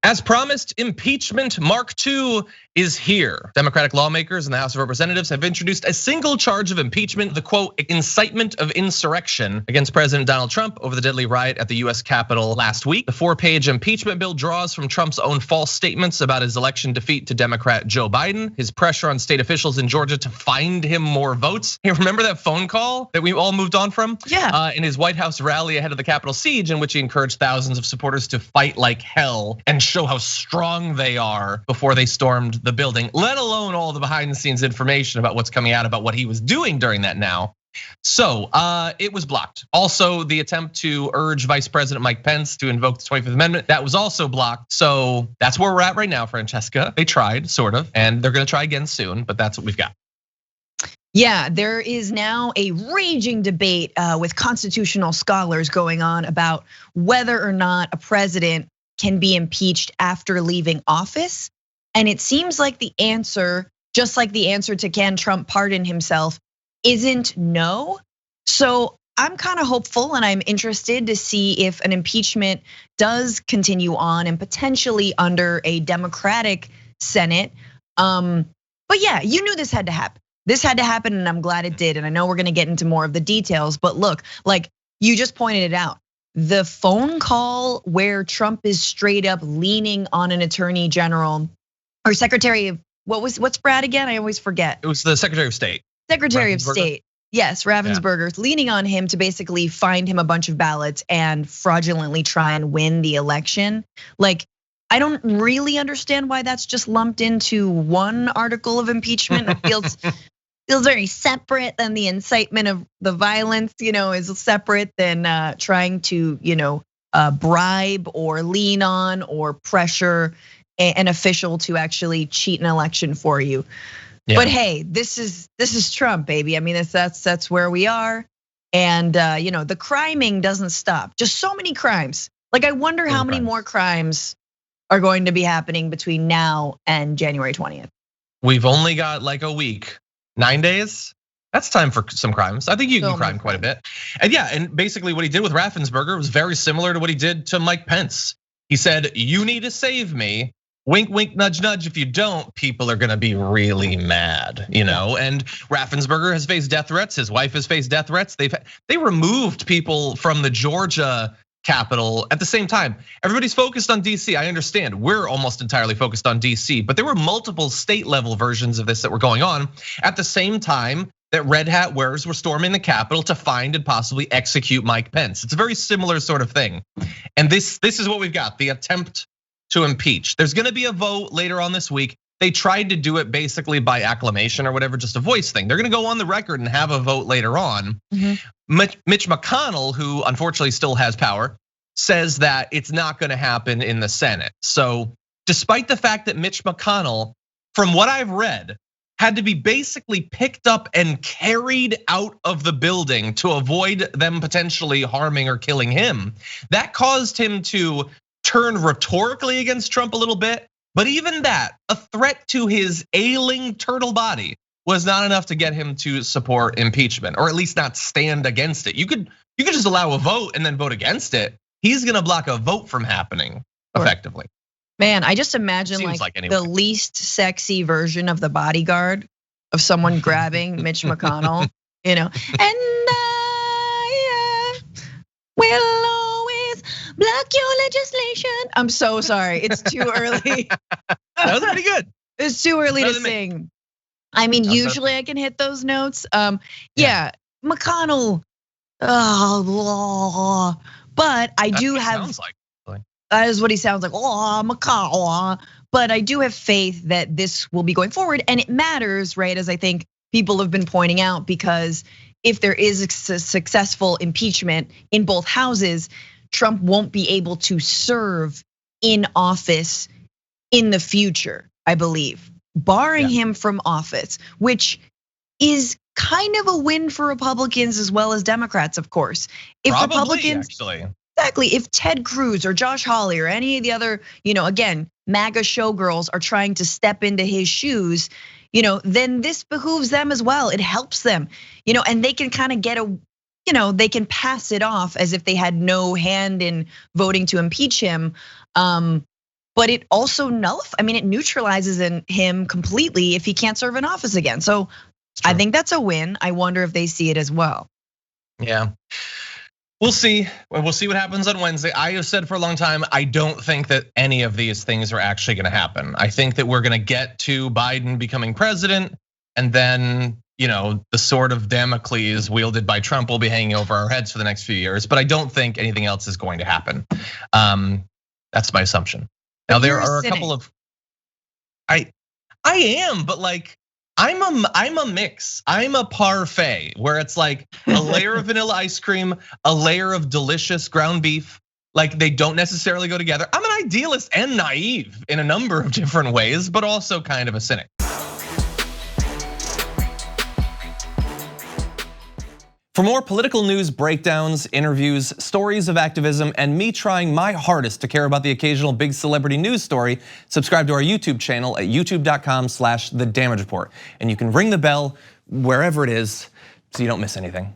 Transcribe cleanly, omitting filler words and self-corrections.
As promised, impeachment Mark II is here. Democratic lawmakers in the House of Representatives have introduced a single charge of impeachment, the quote, incitement of insurrection against President Donald Trump over the deadly riot at the US Capitol last week. The 4-page impeachment bill draws from Trump's own false statements about his election defeat to Democrat Joe Biden, his pressure on state officials in Georgia to find him more votes. Hey, remember that phone call that we all moved on from? Yeah. In his White House rally ahead of the Capitol siege, in which he encouraged thousands of supporters to fight like hell and show how strong they are before they stormed the building, let alone all the behind the scenes information about what's coming out about what he was doing during that now. So it was blocked. Also, the attempt to urge Vice President Mike Pence to invoke the 25th Amendment, that was also blocked. So that's where we're at right now, Francesca. They tried, sort of, and they're gonna try again soon, but that's what we've got. Yeah, there is now a raging debate with constitutional scholars going on about whether or not a president can be impeached after leaving office. And it seems like the answer, just like the answer to can Trump pardon himself, isn't no. So I'm kind of hopeful and I'm interested to see if an impeachment does continue on and potentially under a Democratic Senate. But yeah, you knew this had to happen. This had to happen and I'm glad it did. And I know we're gonna get into more of the details, but look, like you just pointed it out. The phone call where Trump is straight up leaning on an attorney general or secretary of, what's Brad again? I always forget. It was the Secretary of State. Secretary of State. Yes, Ravensburger, leaning on him to basically find him a bunch of ballots and fraudulently try and win the election. Like, I don't really understand why that's just lumped into one article of impeachment. It feels very separate than the incitement of the violence, is separate than trying to, bribe or lean on or pressure an official to actually cheat an election for you. Yeah. But hey, this is Trump, baby. I mean, that's where we are. And the criming doesn't stop. Just so many crimes. Like I wonder how many more crimes are going to be happening between now and January 20th. We've only got like a week. 9 days, that's time for some crimes. I think you can crime quite a bit. And yeah, and basically what he did with Raffensperger was very similar to what he did to Mike Pence. He said, you need to save me. Wink, wink, nudge, nudge. If you don't, people are gonna be really mad, And Raffensperger has faced death threats. His wife has faced death threats. They removed people from the Georgia Capitol at the same time. Everybody's focused on DC. I understand we're almost entirely focused on DC, but there were multiple state level versions of this that were going on at the same time that red hat wearers were storming the Capitol to find and possibly execute Mike Pence. It's a very similar sort of thing. And this is what we've got, the attempt to impeach. There's gonna be a vote later on this week. They tried to do it basically by acclamation or whatever, just a voice thing. They're gonna go on the record and have a vote later on. Mitch McConnell, who unfortunately still has power, says that it's not gonna happen in the Senate. So despite the fact that Mitch McConnell, from what I've read, had to be basically picked up and carried out of the building to avoid them potentially harming or killing him, that caused him to turn rhetorically against Trump a little bit. But even that, a threat to his ailing turtle body was not enough to get him to support impeachment, or at least not stand against it. You could just allow a vote and then vote against it. He's gonna block a vote from happening effectively. Man, I just imagine like the least sexy version of The Bodyguard of someone grabbing Mitch McConnell, and I will always block your legislation. I'm so sorry, it's too early. That was pretty good. It's too early to sing. I mean, usually I can hit those notes. Yeah, McConnell. Oh, but I do have. Sounds like. That is what he sounds like. Oh, McConnell. But I do have faith that this will be going forward, and it matters, right? As I think people have been pointing out, because if there is a successful impeachment in both houses, Trump won't be able to serve in office in the future, I believe, barring him from office, which is kind of a win for Republicans as well as Democrats, of course. If Probably, Republicans, actually. Exactly, if Ted Cruz or Josh Hawley or any of the other, again, MAGA showgirls are trying to step into his shoes, then this behooves them as well. It helps them, and they can kind of get they can pass it off as if they had no hand in voting to impeach him. But but it also it neutralizes him completely if he can't serve in office again. So I think that's a win. I wonder if they see it as well. Yeah. We'll see. We'll see what happens on Wednesday. I have said for a long time, I don't think that any of these things are actually going to happen. I think that we're going to get to Biden becoming president, and then the sword of Damocles wielded by Trump will be hanging over our heads for the next few years. But I don't think anything else is going to happen. That's my assumption. Now there are a couple of. I am, but like. I'm a mix. I'm a parfait where it's like a layer of vanilla ice cream, a layer of delicious ground beef. Like they don't necessarily go together. I'm an idealist and naive in a number of different ways, but also kind of a cynic. For more political news breakdowns, interviews, stories of activism, and me trying my hardest to care about the occasional big celebrity news story, subscribe to our YouTube channel at youtube.com/The Damage Report. And you can ring the bell wherever it is so you don't miss anything.